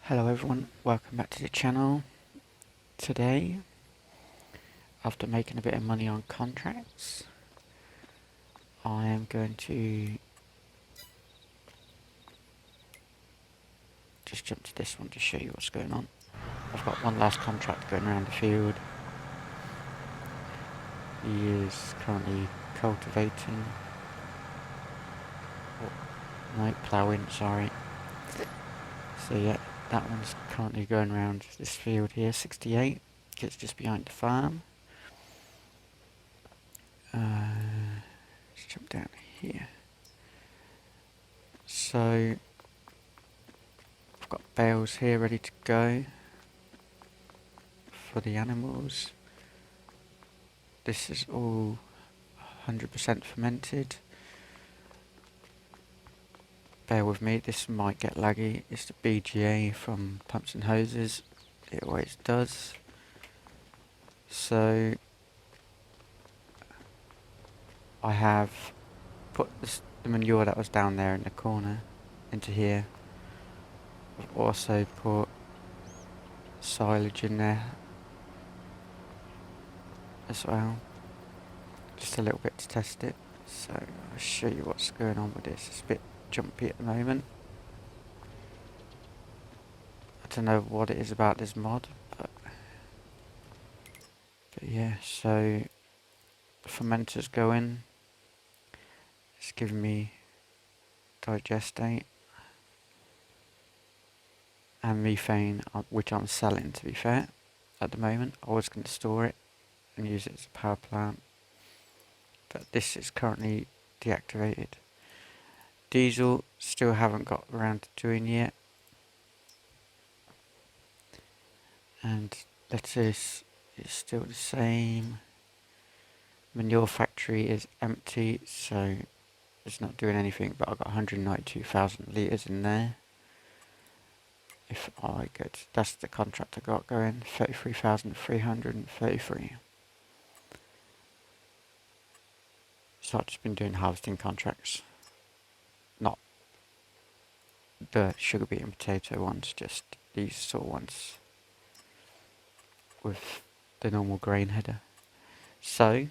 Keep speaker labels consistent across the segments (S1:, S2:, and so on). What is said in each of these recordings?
S1: Hello everyone, welcome back to the channel. Today, after making a bit of money on contracts, I am going to just jump to this one to show you what's going on. I've got one last contract going around the field. He is currently cultivating, no, ploughing, sorry. So yeah, that one's currently going around this field here, 68, it's just behind the farm. Let's jump down here. So, I've got bales here ready to go for the animals. This is all 100% fermented. Bear with me, this might get laggy. It's the BGA from Pumps and Hoses. It always does. So I have put the manure that was down there in the corner into here. I've also put silage in there as well. Just a little bit to test it. So I'll show you what's going on with this. It's a bit jumpy at the moment. I don't know what it is about this mod, but yeah, so the fermenter's going. It's giving me digestate and methane, which I'm selling, to be fair, at the moment. I was going to store it and use it as a power plant, but this is currently deactivated. Diesel, still haven't got around to doing yet. And lettuce is still the same. Manure factory is empty, so it's not doing anything, but I've got 192,000 litres in there. If I go to, that's the contract I got going, 33,333. So I've just been doing harvesting contracts. Not the sugar beet and potato ones, just these sort of ones with the normal grain header. So,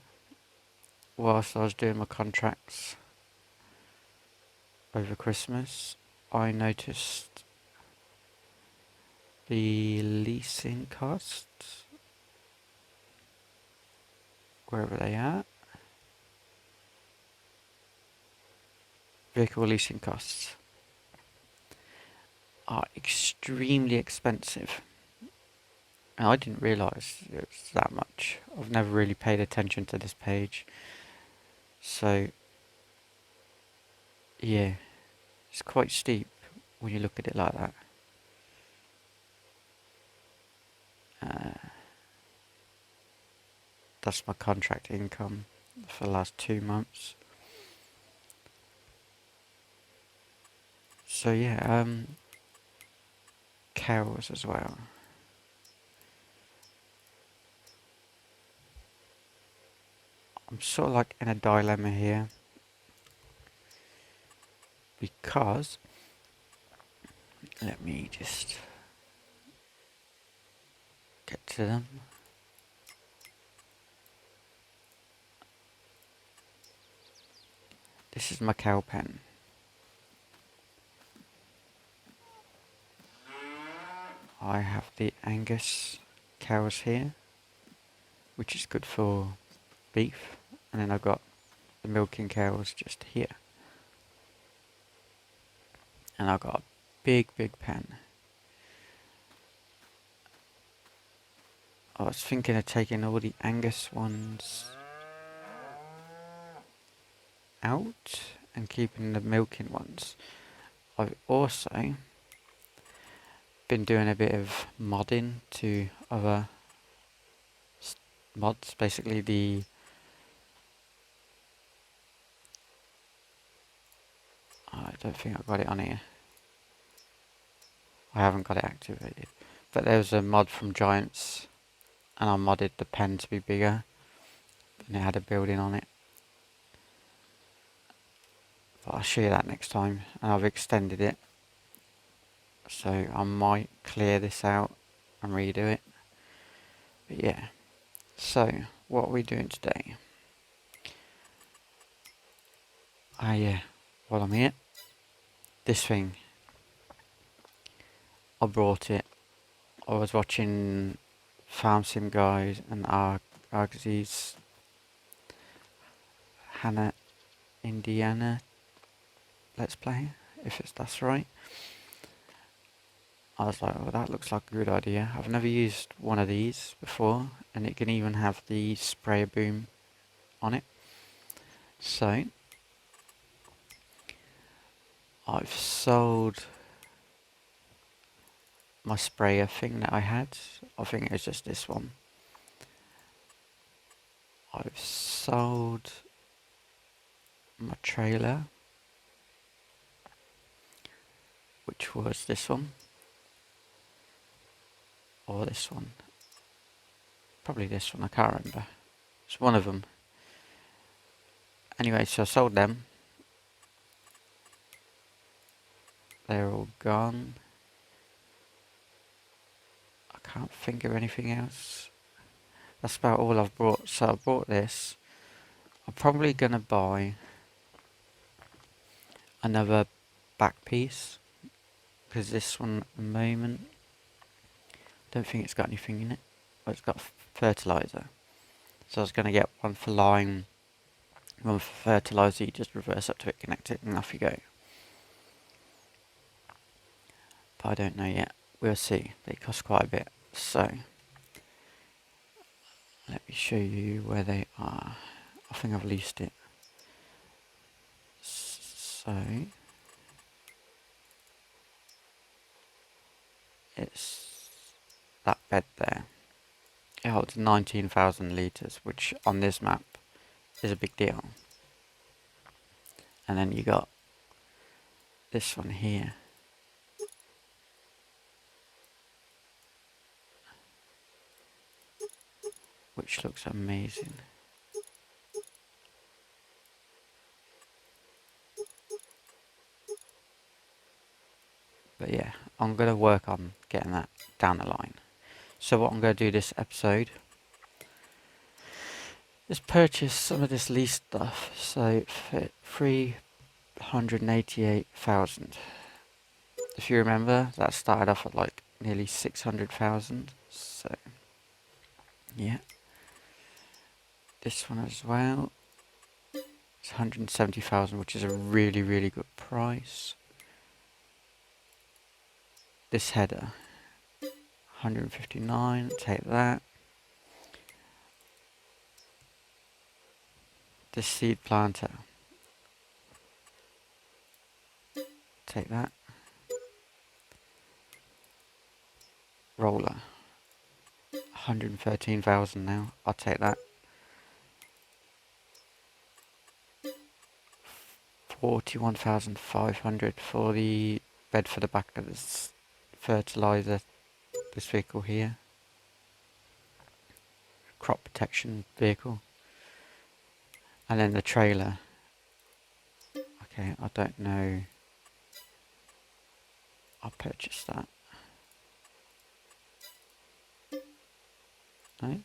S1: whilst I was doing my contracts over Christmas, I noticed the leasing costs, wherever they are. Vehicle leasing costs are extremely expensive. And I didn't realise it was that much. I've never really paid attention to this page. So, yeah, it's quite steep when you look at it like that. That's my contract income for the last 2 months. So yeah, cows as well. I'm sort of like in a dilemma here, because let me just get to them. This is my cow pen. I have the Angus cows here, which is good for beef, and then I've got the milking cows just here. And I've got a big pen. I was thinking of taking all the Angus ones out and keeping the milking ones. I've also been doing a bit of modding to other mods, basically I don't think I've got it on here. I haven't got it activated. But there was a mod from Giants, and I modded the pen to be bigger, and it had a building on it. But I'll show you that next time, and I've extended it so I might clear this out and redo it. But yeah, so what are we doing today? Yeah, while I'm here, this thing, I brought it. I was watching Farm Sim guys and Argzy's Hannah Indiana Let's Play, if that's right. I was like, oh, that looks like a good idea. I've never used one of these before, and it can even have the sprayer boom on it. So, I've sold my sprayer thing that I had. I think it was just this one. I've sold my trailer, which was this one, or this one. Probably this one, I can't remember. It's one of them. Anyway, so I sold them. They're all gone. I can't think of anything else. That's about all I've bought. So I bought this. I'm probably going to buy another back piece, because this one at the moment, don't think it's got anything in it. But it's got fertilizer. So I was going to get one for lime, one for fertilizer. You just reverse up to it, connect it, and off you go. But I don't know yet. We'll see. They cost quite a bit. So let me show you where they are. I think I've leased it. So it's that bed there. It holds 19,000 litres, which on this map is a big deal. And then you got this one here, which looks amazing. But yeah, I'm going to work on getting that down the line. So what I'm going to do this episode is purchase some of this lease stuff. So for 388,000. If you remember, that started off at like nearly 600,000. So yeah, this one as well. It's 170,000, which is a really, really good price. This header, 159, take that. This seed planter, take that. Roller, 113,000 now, I'll take that. 41,500 for the bed for the back of this fertilizer, this vehicle here. Crop protection vehicle. And then the trailer. Okay, I don't know. I'll purchase that. No?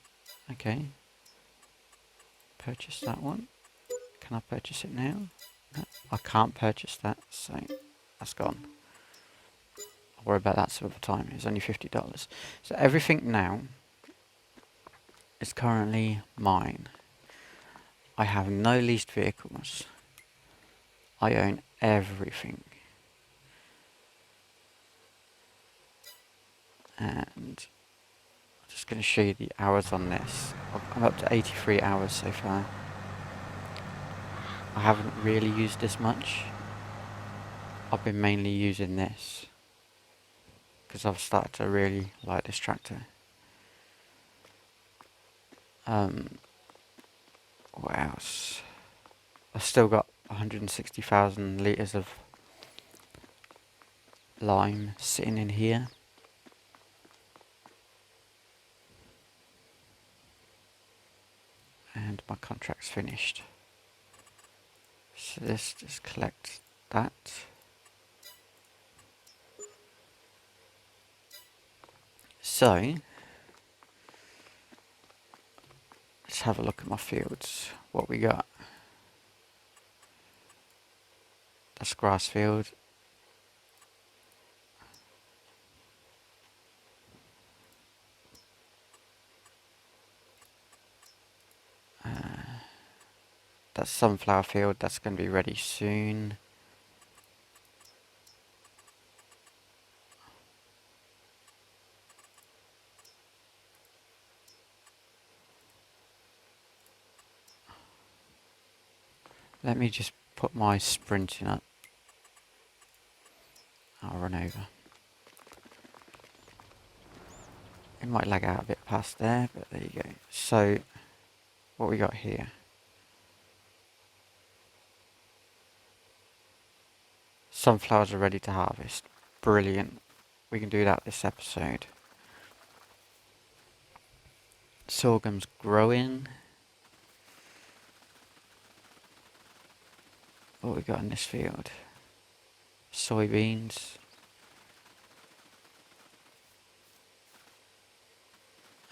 S1: Okay. Purchase that one. Can I purchase it now? No, I can't purchase that, so that's gone. I'll worry about that some other time. It's only $50. So everything now is currently mine. I have no leased vehicles. I own everything. And I'm just going to show you the hours on this. I'm up to 83 hours so far. I haven't really used this much. I've been mainly using this because I've started to really like this tractor. What else? I've still got 160,000 litres of lime sitting in here. And my contract's finished. So this just collects that. So, let's have a look at my fields. What we got? That's grass field. That's sunflower field. That's going to be ready soon. Let me just put my sprinting up. I'll run over. It might lag out a bit past there, but there you go. So, what we got here? Sunflowers are ready to harvest. Brilliant. We can do that this episode. Sorghum's growing. What we got in this field? Soybeans.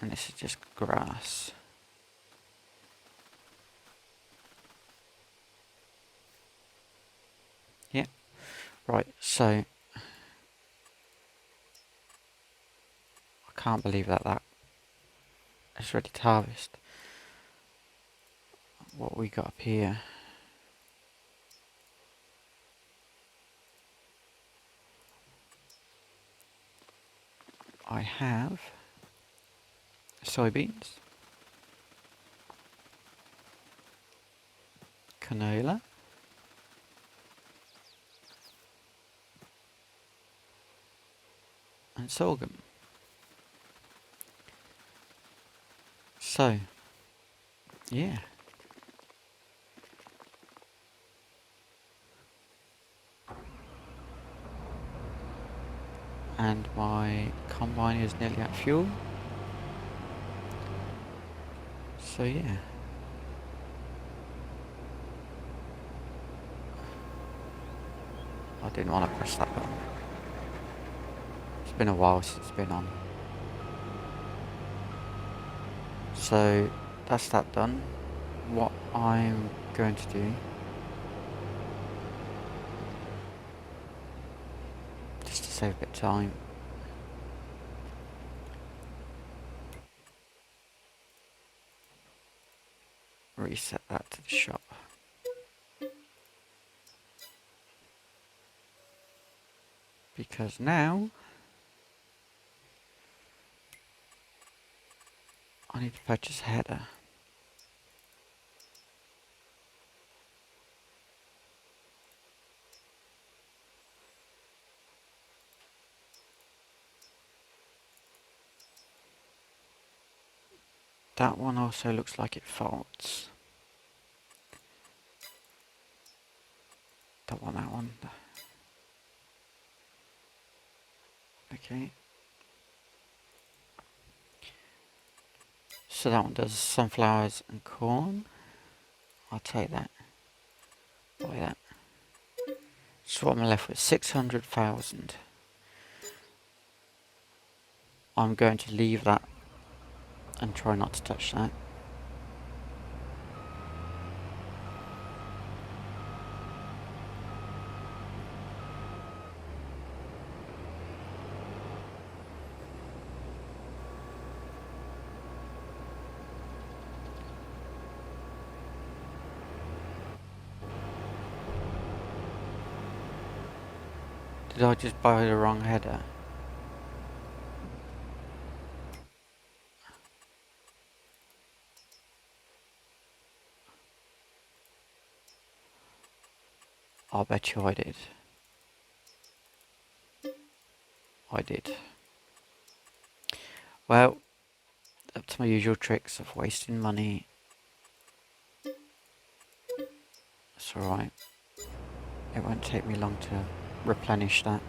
S1: And this is just grass. Yeah. Right, so I can't believe that is ready to harvest. What we got up here? I have soybeans, canola, and sorghum. So, yeah. And my combine is nearly at fuel. So yeah. I didn't want to press that button. It's been a while since it's been on. So that's that done. What I'm going to do, just to save a bit of time, reset that to the shop. Because now I need to purchase a header. That one also looks like it faults. That one. Okay. So that one does sunflowers and corn. I'll take that. Buy that. So what I'm left with, 600,000. I'm going to leave that and try not to touch that. Did I just buy the wrong header? I'll bet you I did. I did. Well, up to my usual tricks of wasting money. It's alright. It won't take me long to replenish that.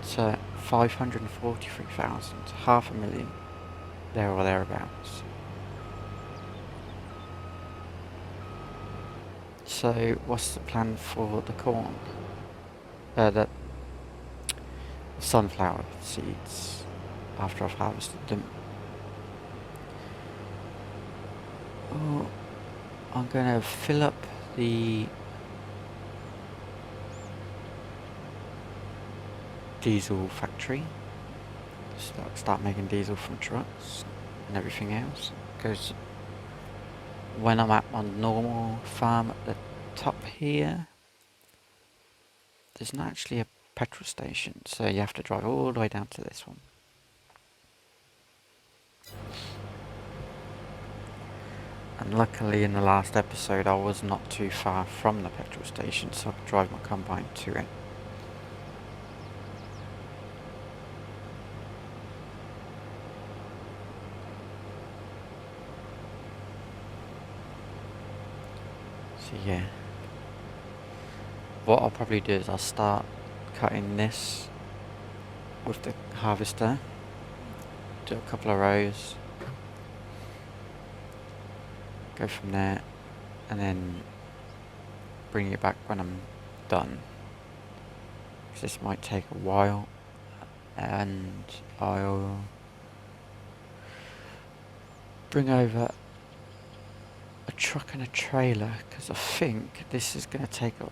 S1: So, 543,000. 500,000. There or thereabouts. So, what's the plan for the corn? sunflower seeds after I've harvested them. Oh, I'm gonna fill up the diesel factory. Start making diesel from trucks and everything else. Because when I'm at my normal farm at the top here, there's not actually a petrol station, so you have to drive all the way down to this one. And luckily in the last episode I was not too far from the petrol station, so I could drive my combine to it. So yeah, what I'll probably do is I'll start cutting this with the harvester, do a couple of rows, go from there, and then bring it back when I'm done. Because this might take a while, and I'll bring over a truck and a trailer, because I think this is going to take a...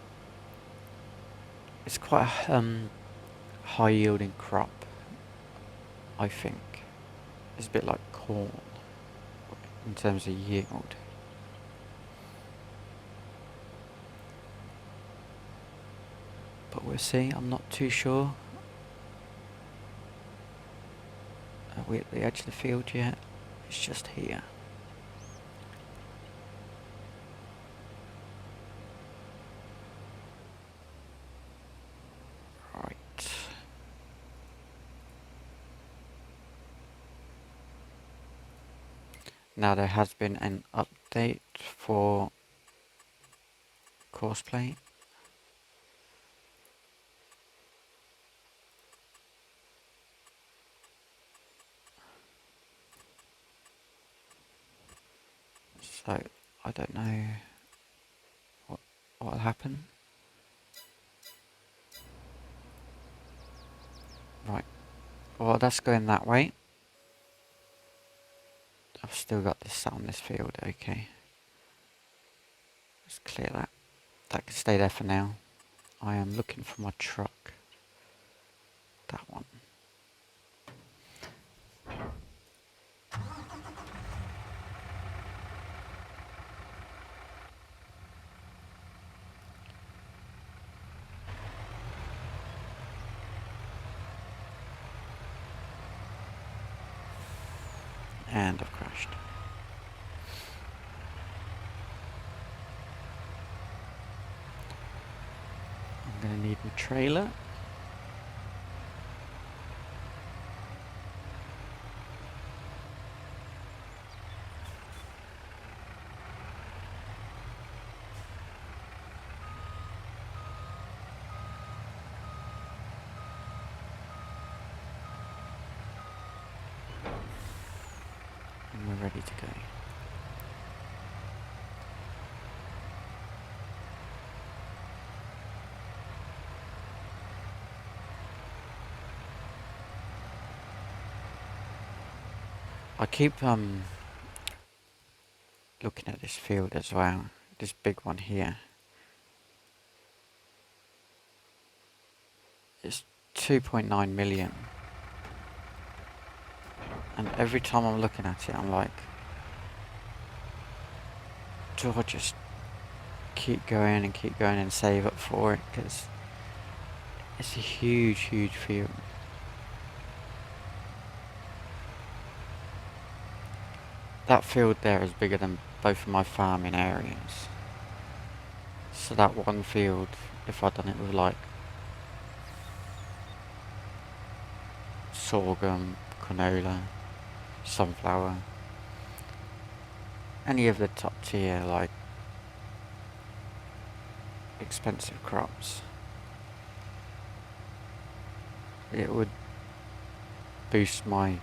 S1: It's quite a high yielding crop, I think. It's a bit like corn in terms of yield. But we'll see, I'm not too sure. Are we at the edge of the field yet? It's just here. Right. Now there has been an update for courseplay. So I don't know what'll happen. Right. Well, that's going that way. I've still got this sat on this field. Okay. Let's clear that. That can stay there for now. I am looking for my truck. That one. And I've crashed. I'm going to need my trailer. And we're ready to go. I keep looking at this field as well. This big one here. It's 2.9 million. And every time I'm looking at it, I'm like, do I just keep going and save up for it? Because it's a huge, huge field. That field there is bigger than both of my farming areas. So that one field, if I'd done it with like sorghum, canola, sunflower, any of the top tier like expensive crops, it would boost my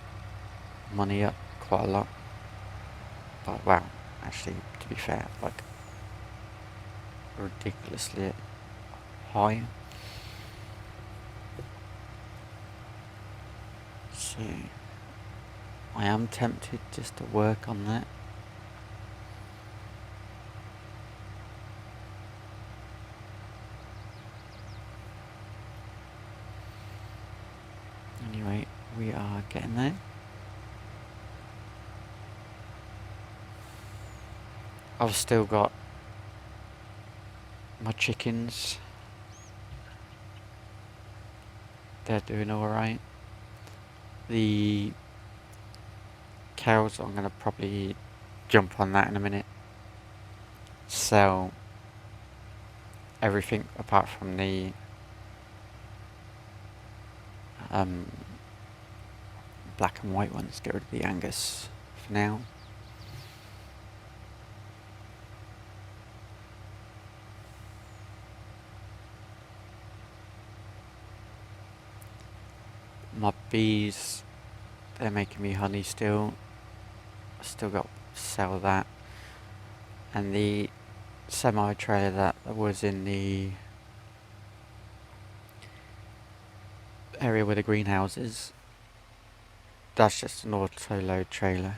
S1: money up quite a lot. But wow, actually, to be fair, like ridiculously high. So I am tempted just to work on that. Anyway, we are getting there. I've still got my chickens. They're doing alright. The cows, I'm going to probably jump on that in a minute. Sell everything apart from the black and white ones. Get rid of the Angus for now. My bees, they're making me honey still. I still got to sell that. And the semi-trailer that was in the area where the greenhouse is, that's just an auto-load trailer.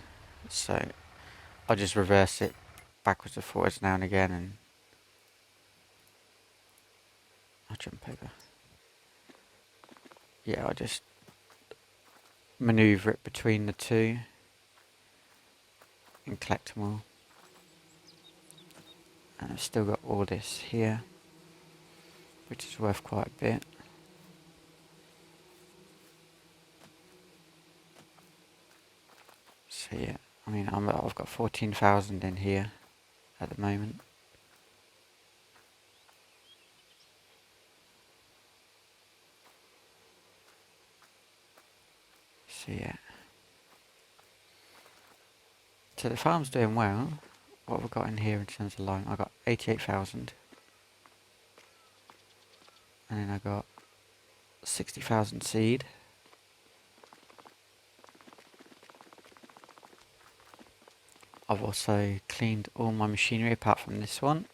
S1: So I'll just reverse it backwards and forwards now and again, and I'll jump over. Yeah, I'll just maneuver it between the two and collect them all. And I've still got all this here, which is worth quite a bit. So yeah, I mean, I've got 14,000 in here at the moment. So yeah. So the farm's doing well. What have we got in here in terms of loan? I got 88,000. And then I got 60,000 seed. I've also cleaned all my machinery apart from this one.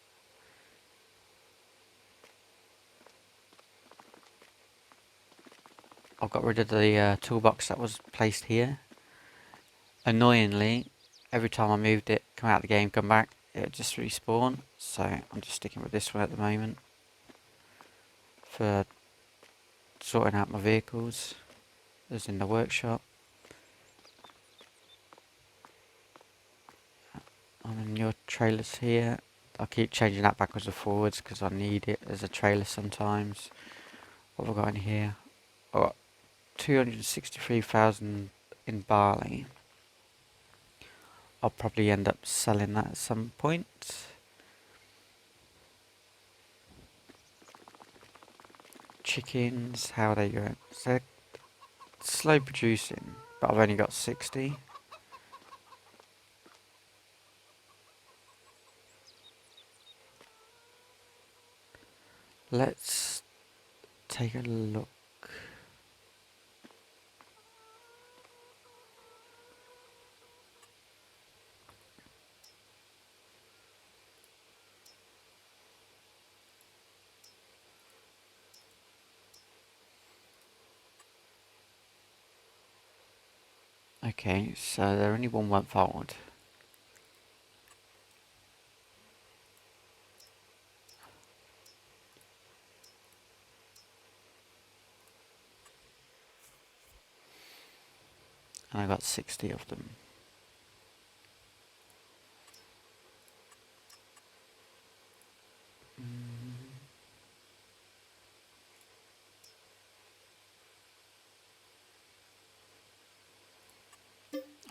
S1: I've got rid of the toolbox that was placed here. Annoyingly, every time I moved it, come out of the game, come back, it would just respawn. So I'm just sticking with this one at the moment for sorting out my vehicles. There's in the workshop. And then your trailers here. I keep changing that backwards and forwards because I need it as a trailer sometimes. What have I got in here? I've got 263,000 in barley. I'll probably end up selling that at some point. Chickens, how are they going? So they're slow producing, but I've only got 60. Let's take a look. Okay, so they're only 1 month old. And I got 60 of them.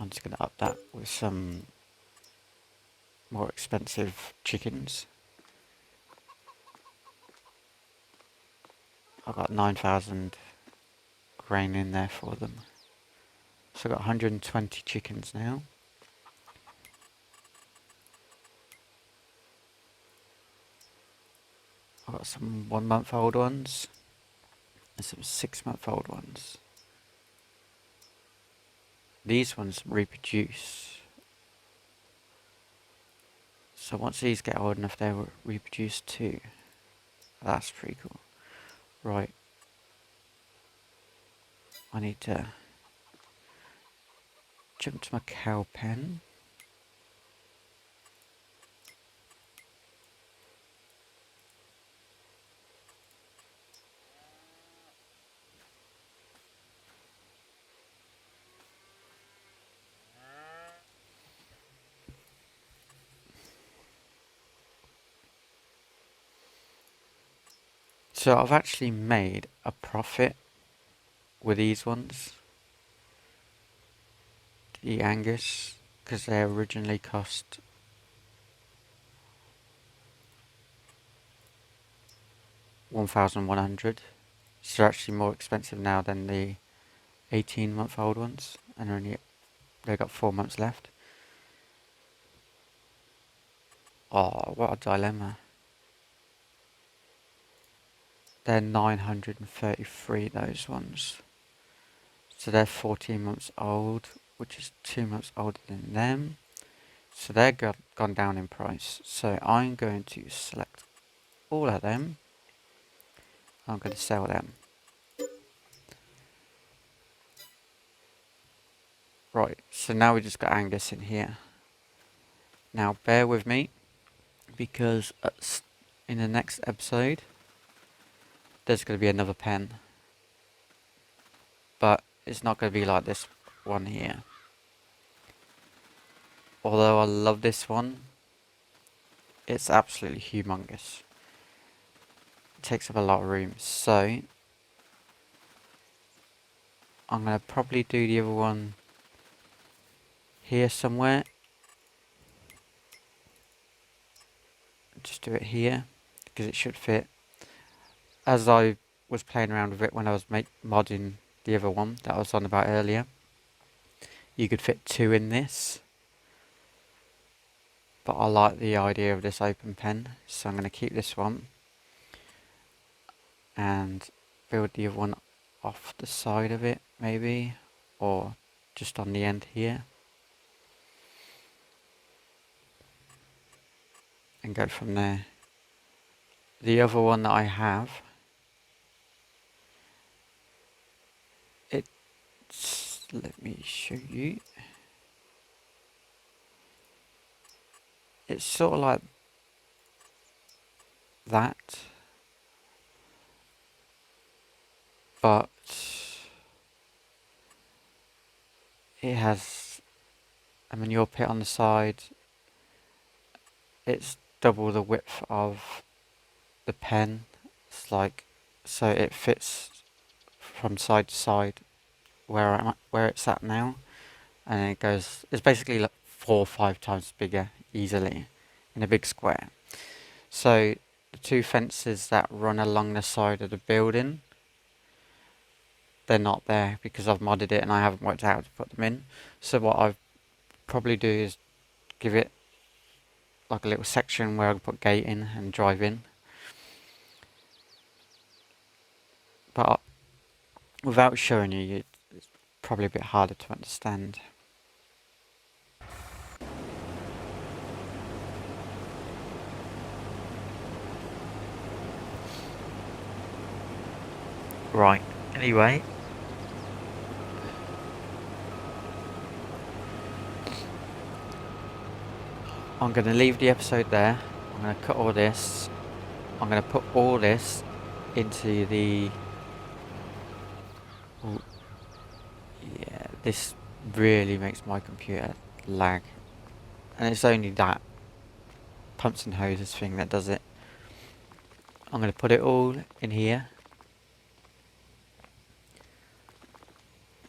S1: I'm just going to up that with some more expensive chickens. I've got 9,000 grain in there for them. So I've got 120 chickens now. I've got some 1 month old ones and some 6 month old ones. These ones reproduce. So once these get old enough, they will reproduce too. That's pretty cool. Right. I need to jump to my cow pen. So I've actually made a profit with these ones, the Angus, because they originally cost $1,100. So they're actually more expensive now than the 18-month-old ones, and they've got 4 months left. Oh, what a dilemma. They're 933, those ones. So they're 14 months old, which is 2 months older than them. So they're gone down in price. So I'm going to select all of them. I'm going to sell them. Right, so now we just got Angus in here. Now bear with me, because in the next episode there's going to be another pen, but it's not going to be like this one here. Although I love this one, it's absolutely humongous. It takes up a lot of room, so I'm going to probably do the other one here somewhere. Just do it here, because it should fit. As I was playing around with it when I was modding the other one that I was on about earlier, you could fit 2 in this. But I like the idea of this open pen, so I'm going to keep this one and build the other one off the side of it, maybe, or just on the end here, and go from there. The other one that I have, let me show you. It's sort of like that, but it has a manure pit on the side. It's double the width of the pen. It's like, so it fits from side to side where it's at now, and it goes. It's basically like 4 or 5 times bigger easily in a big square. So the 2 fences that run along the side of the building, they're not there because I've modded it and I haven't worked out how to put them in. So what I'll probably do is give it like a little section where I can put gate in and drive in. But without showing you, it's probably a bit harder to understand. Right, anyway. I'm going to leave the episode there. I'm going to cut all this. I'm going to put all this into the... Ooh, yeah, this really makes my computer lag. And it's only that pumps and hoses thing that does it. I'm going to put it all in here.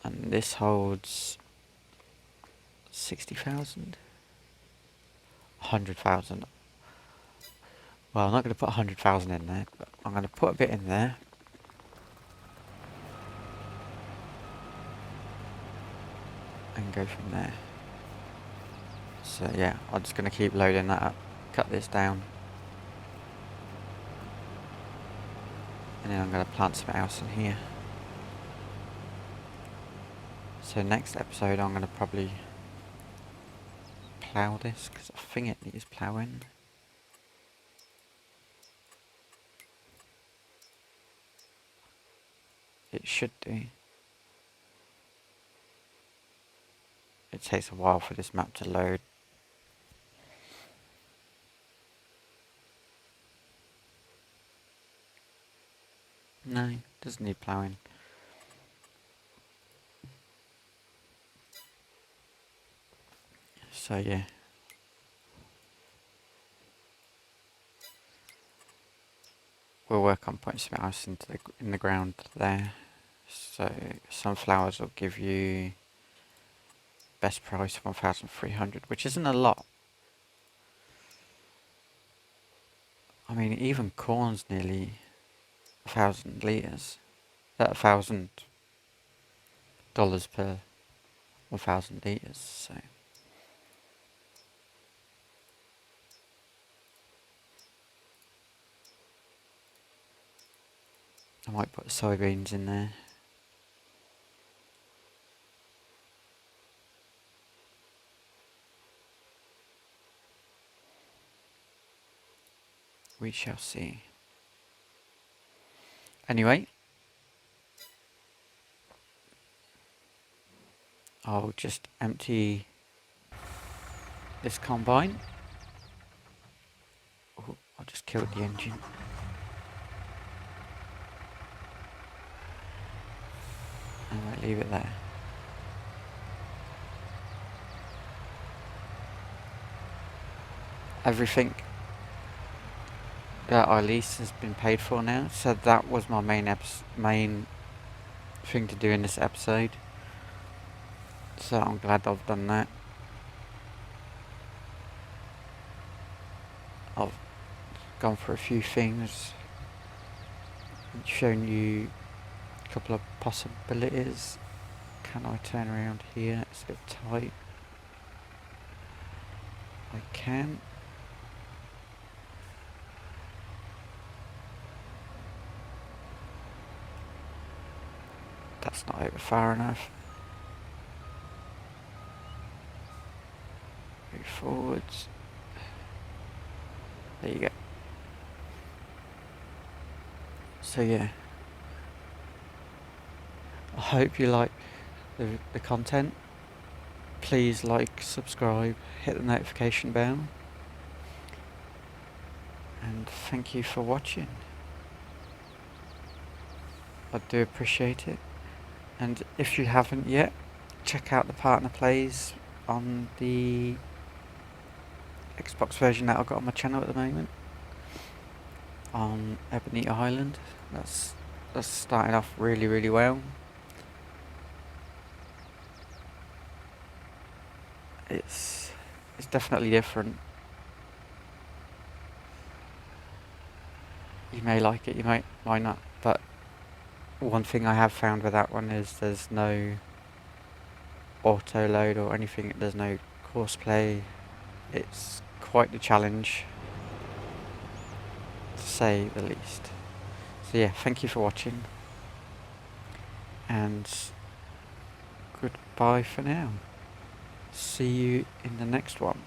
S1: And this holds 60,000? 100,000. Well, I'm not going to put 100,000 in there, but I'm going to put a bit in there. And go from there. So yeah, I'm just going to keep loading that up. Cut this down. And then I'm going to plant something else in here. So next episode I'm going to probably plough this, because I think it needs ploughing. It should do. it takes a while for this map to load. No, doesn't need ploughing. So yeah. We'll work on putting some else in the ground there. So sunflowers will give you best price 1,300, which isn't a lot. I mean, even corn's nearly 1,000 litres. $1,000 per 1,000 litres. So I might put soybeans in there. We shall see. Anyway, I'll just empty this combine. Oh, I just killed the engine. And we'll leave it there. Everything that I leased has been paid for now, so that was my main thing to do in this episode. So I'm glad I've done that. I've gone for a few things and shown you a couple of possibilities. Can I turn around here? It's a bit tight. I can. That's not over far enough. Move forwards. There you go. So yeah, I hope you like the content. Please like, subscribe, hit the notification bell, and thank you for watching. I do appreciate it. And if you haven't yet, check out the partner plays on the Xbox version that I've got on my channel at the moment on Ebony Island. That's starting off really well. It's definitely different. You may like it, you might not, but one thing I have found with that one is there's no auto load or anything, there's no course play. It's quite the challenge, to say the least. So yeah, thank you for watching, and goodbye for now. See you in the next one.